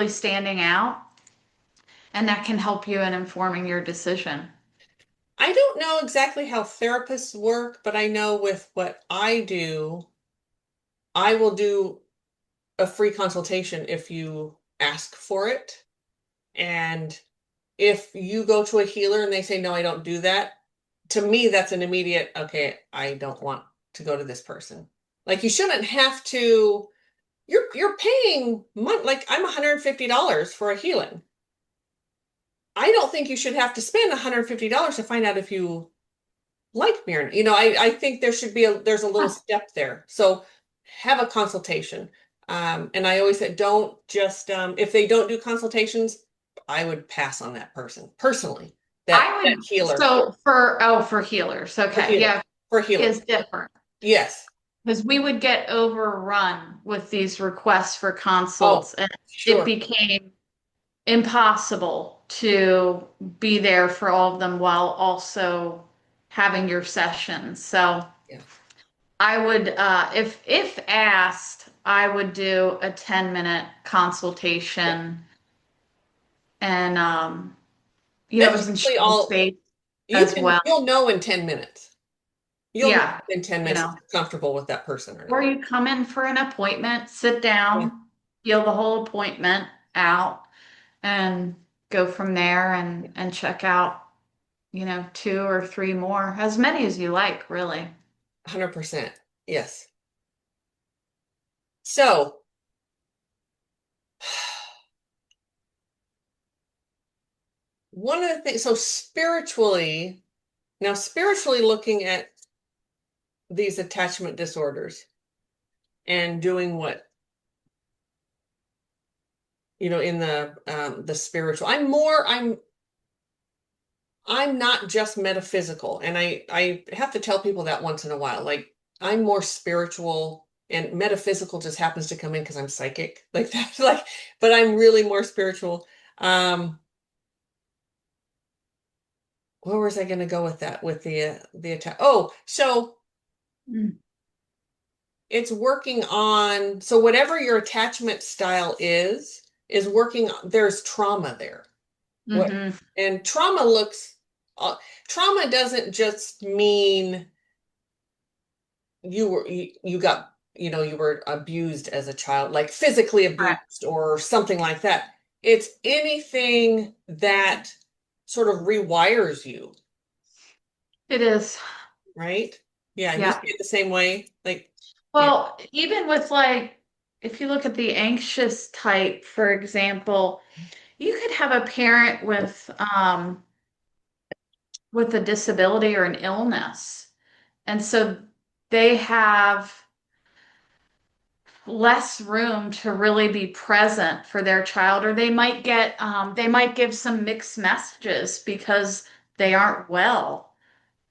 standing out, and that can help you in informing your decision. I don't know exactly how therapists work, but I know with what I do, I will do a free consultation if you ask for it. And if you go to a healer and they say, no, I don't do that, to me, that's an immediate, okay, I don't want to go to this person. Like you shouldn't have to, you're paying money, like I'm $150 for a healing. I don't think you should have to spend $150 to find out if you like me or, I think there's a little Huh. step there. So have a consultation. And I always said, don't just, if they don't do consultations, I would pass on that person personally, I that would, healer so for healers, for okay, healer yeah, for healer. is different. Yes. Because we would get overrun with these requests for Oh, consults, and it sure. became impossible to be there for all of them while also having your sessions. So Yeah. I would, if asked, I would do a 10-minute Yeah. consultation, and it It's was in usually all space as well. you'll know in 10 minutes. You'll know Yeah, in 10 you minutes if know. you're comfortable with that person or Or not. you come in for an appointment, sit Yeah. down, feel the whole appointment out, and go from there and check out, two or three more, as many as you like, really. 100%. Yes. So, one of the things, so spiritually looking at these attachment disorders, and doing what, in the spiritual. I'm not just metaphysical. And I have to tell people that once in a while. Like, I'm more spiritual, and metaphysical just happens to come in because I'm psychic. Like that. Like, but I'm really more spiritual. Um, where was I going to go with that? With the attack? Oh, so Mm. it's working on, so whatever your attachment style is working, there's trauma there. What Mm-hmm. and trauma looks trauma doesn't just mean you got, you were abused as a child, like physically Right. abused or something like that. It's anything that sort of rewires you, It is. right? Yeah, you see Yeah. it the same way. Like, yeah. Well, even with like, if you look at the anxious type, for example, you could have a parent with a disability or an illness. And so they have less room to really be present for their child, or they might give some mixed messages because they aren't well.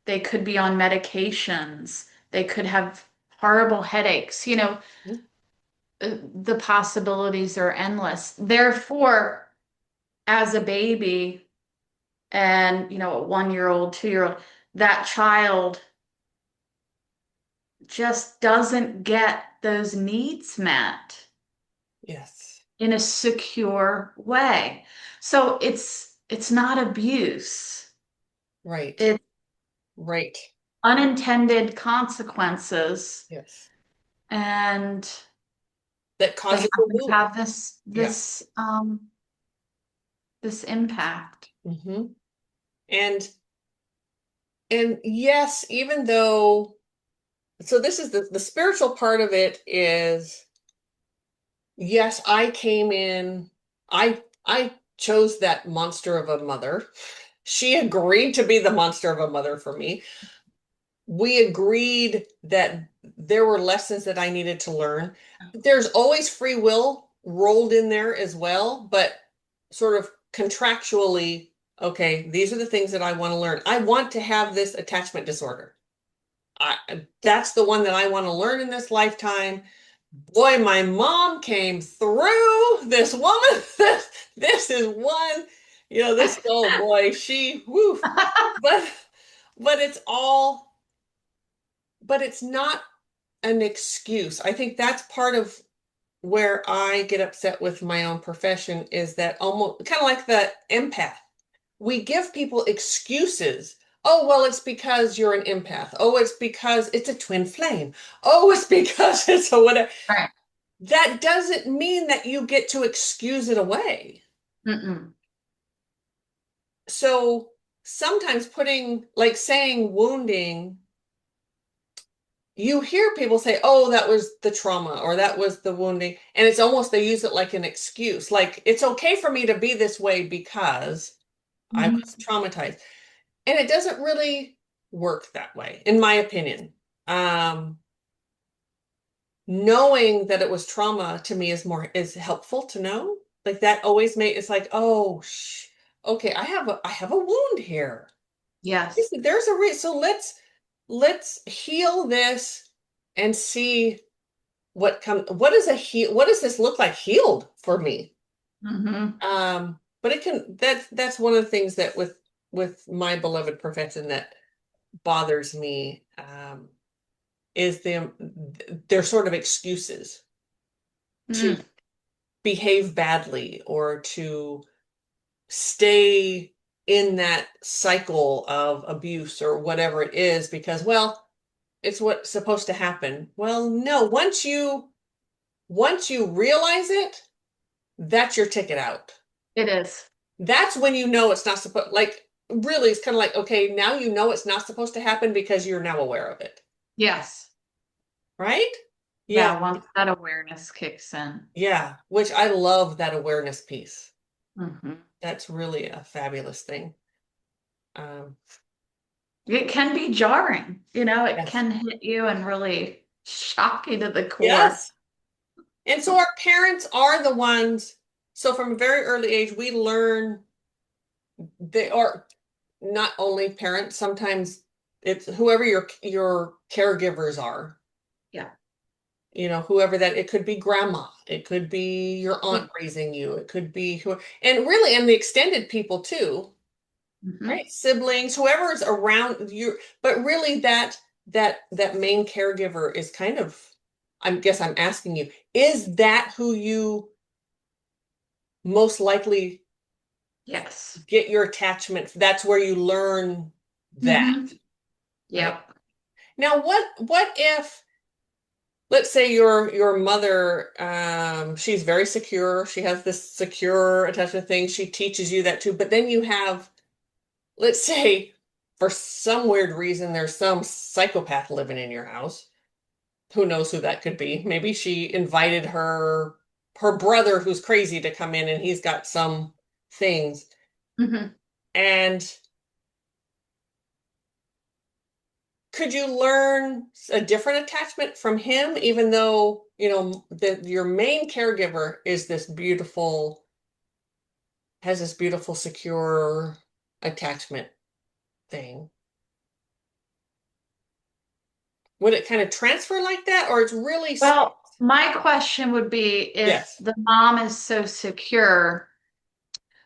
They could be on medications. They could have horrible headaches. The possibilities are endless. Therefore, as a baby and, a 1 year old, 2 year old, that child just doesn't get those needs met Yes. in a secure way. So it's not abuse. Right. It's Right. unintended consequences, Yes. and That they causes a happen to wound. have this Yeah. this this impact. Hmm. And yes, even though, so this is the spiritual part of it is, yes, I came in, I chose that monster of a mother. She agreed to be the monster of a mother for me. We agreed that there were lessons that I needed to learn. There's always free will rolled in there as well, but sort of contractually, okay, these are the things that I want to learn. I want to have this attachment disorder. That's the one that I want to learn in this lifetime. Boy, my mom came through. This woman, this is one, this, oh boy, she, woof. But, but it's all, but it's not an excuse. I think that's part of where I get upset with my own profession, is that almost kind of like the empath. We give people excuses. Oh, well, it's because you're an empath. Oh, it's because it's a twin flame. Oh, it's because it's a whatever. Right. That doesn't mean that you get to excuse it away. Mm-mm. So sometimes putting, like saying wounding, you hear people say, oh, that was the trauma or that was the wounding. And it's almost, they use it like an excuse. Like, it's okay for me to be this way because I was Mhm. traumatized. And it doesn't really work that way, in my opinion. Um, Knowing that it was trauma to me is helpful to know. Like that always made it's like, oh, okay, I have a wound here. Yes. There's a reason. So let's heal this and see what does this look like healed for me? Hmm. But that's one of the things that with my beloved profession that bothers me, is their sort of excuses to Mm. behave badly or to stay in that cycle of abuse or whatever it is because, well, it's what's supposed to happen. Well, no, once you realize it, that's your ticket out. It is. That's when you know it's not supposed, like, really, it's kind of like, okay, now you know it's not supposed to happen because you're now aware of it, Yes. right? Yeah, Yeah, once that awareness kicks in. yeah, which I love that awareness piece. Hmm. That's really a fabulous thing. Um, It can be jarring, it yes, can hit you and really shocking to the core. Yes. And so our parents are the ones, so from a very early age, we learn they are not only parents, sometimes it's whoever your caregivers are. Yeah. Whoever that it could be grandma, it could be your aunt raising you, it could be and really and the extended people too, Hmm. right? Siblings, whoever's around you, but really that main caregiver is kind of, I guess I'm asking you, is that who you most likely Yes. get your attachment? That's where you learn that, Hmm. right? Yep. Now, what if, let's say your mother, she's very secure. She has this secure attachment thing. She teaches you that too. But then you have, let's say, for some weird reason, there's some psychopath living in your house. Who knows who that could be? Maybe she invited her brother who's crazy to come in and he's got some things. Hmm. And could you learn a different attachment from him, even though, your main caregiver is has this beautiful, secure attachment thing? Would it kind of transfer like that, or it's really, Well, my question would be if yes. the mom is so secure,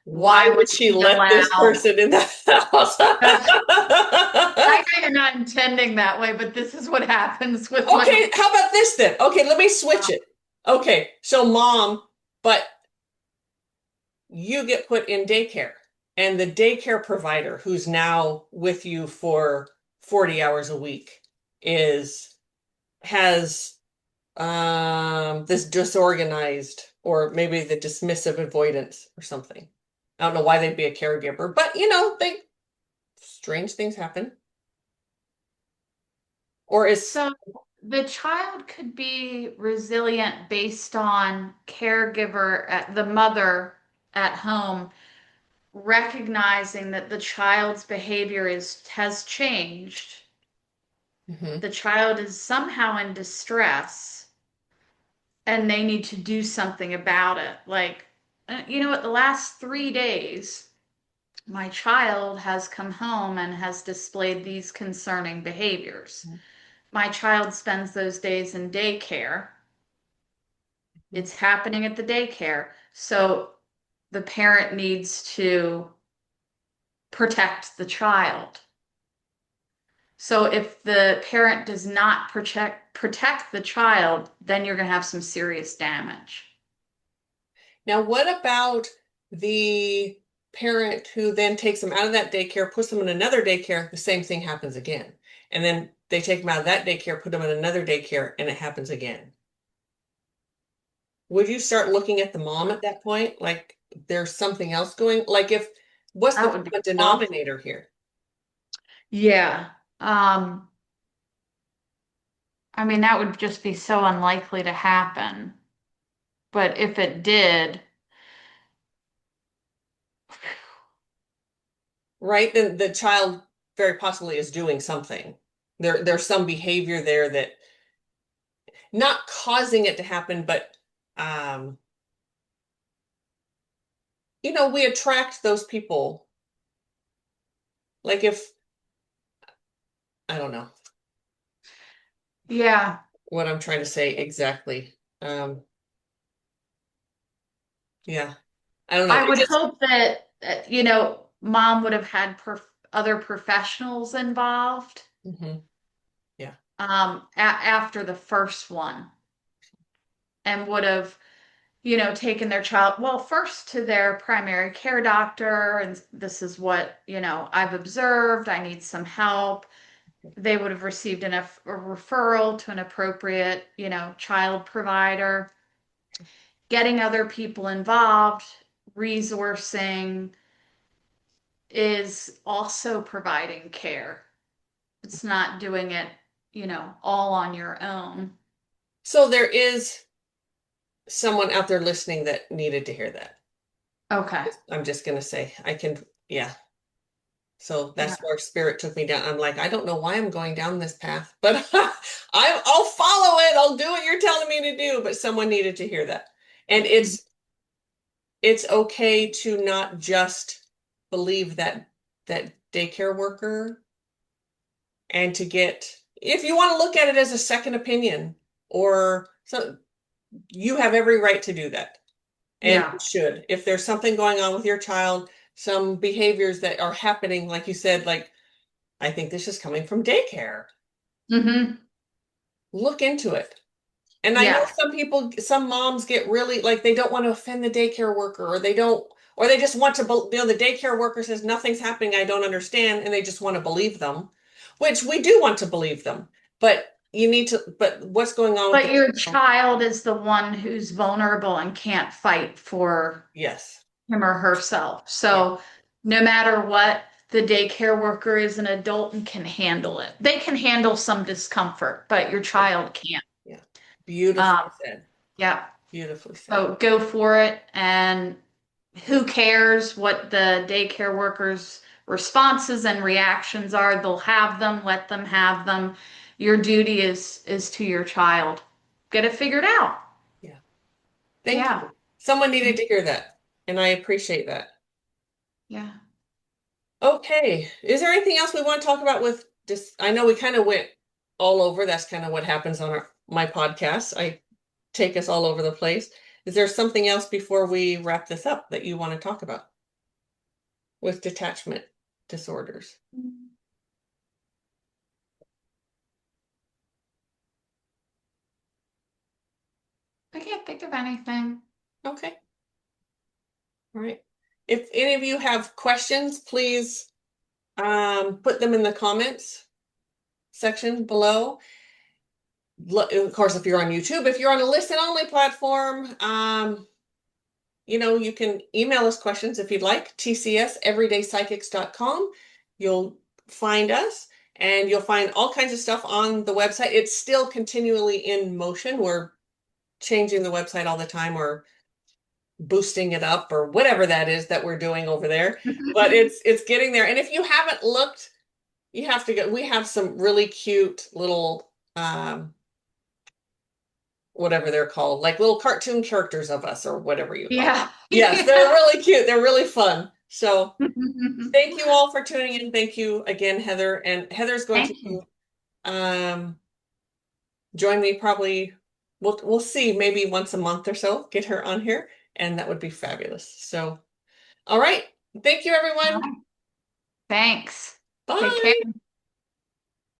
Why why would would she she let this allow? person in the house? I know you're not intending that way, but this is what happens with my. Okay, how about this then? Okay, let me switch it. Okay, so mom, but you get put in daycare, and the daycare provider who's now with you for 40 hours a week is has this disorganized, or maybe the dismissive avoidance or something. I don't know why they'd be a caregiver, but they strange things happen. Or is So the child could be resilient based on caregiver at the mother at home recognizing that the child's behavior is has changed. Mhm. The child is somehow in distress and they need to do something about it. Like, the last 3 days, my child has come home and has displayed these concerning behaviors. My child spends those days in daycare. It's happening at the daycare. So the parent needs to protect the child. So if the parent does not protect the child, then you're going to have some serious damage. Now, what about the parent who then takes them out of that daycare, puts them in another daycare, the same thing happens again. And then they take them out of that daycare, put them in another daycare, and it happens again. Would you start looking at the mom at that point? Like there's something else going, like what's the That would be common awful. denominator here? Yeah. I mean, that would just be so unlikely to happen. But if it did, Right? Then the child very possibly is doing something. There's some behavior there that not causing it to happen, but um, we attract those people. Like if I don't know yeah, what I'm trying to say exactly. Yeah, I don't know. I It would just hope that, mom would have had other professionals involved mhm, yeah. after the first one and would have taken their child, well, first to their primary care doctor, and this is what, I've observed. I need some help. They would have received a referral to an appropriate, child provider, getting other people involved, resourcing is also providing care. It's not doing it, all on your own. So there is someone out there listening that needed to hear that. Okay. I'm just gonna say I can, yeah. So Yeah. that's where spirit took me down. I'm like, I don't know why I'm going down this path, but I'll follow it. I'll do what you're telling me to do. But someone needed to hear that. And it's okay to not just believe that daycare worker, and to get, if you want to look at it as a second opinion, or so, you have every right to do that. And you Yeah. should. If there's something going on with your child, some behaviors that are happening, like you said, like, I think this is coming from daycare. Hmm. Look into it. And I know Yeah. some people, some moms get really like they don't want to offend the daycare worker, or they don't, or they just want to, the daycare worker says nothing's happening, I don't understand, and they just want to believe them, which we do want to believe them. But you need to, but what's going on with But the your child? child is the one who's vulnerable and can't fight for Yes. him or herself. Yeah. So no matter what, the daycare worker is an adult and can handle it. They can handle some discomfort, but your Yeah. child can't. Yeah. Beautifully Um, said. yeah. Beautifully said. So go for it. And who cares what the daycare workers' responses and reactions are? They'll have them, let them have them. Your duty is to your child. Get it figured out. Yeah. Thank Yeah. you. Someone needed to hear that, and I appreciate that. Yeah. Okay. Is there anything else we want to talk about with this? I know we kind of went all over. That's kind of what happens on my podcast. I take us all over the place. Is there something else before we wrap this up that you want to talk about with detachment disorders? I can't think of anything. Okay. All right. If any of you have questions, please put them in the comments section below. Of course, if you're on YouTube, if you're on a listen only platform, you can email us questions if you'd like, tcs@everydaypsychics.com. You'll find us, and you'll find all kinds of stuff on the website. It's still continually in motion. We're changing the website all the time, or boosting it up, or whatever that is that we're doing over there. But it's getting there. And if you haven't looked, you have to go. We have some really cute little whatever they're called, like little cartoon characters of us, or whatever you call Yeah. them. Yes, they're Yeah. really cute. They're really fun. So thank you all for tuning in. Thank you again, Heather. And Heather's going Thank to you. join me probably. We'll see, maybe once a month or so. Get her on here, and that would be fabulous. So, all right. Thank you, All everyone. right. Thanks. Take Bye. care.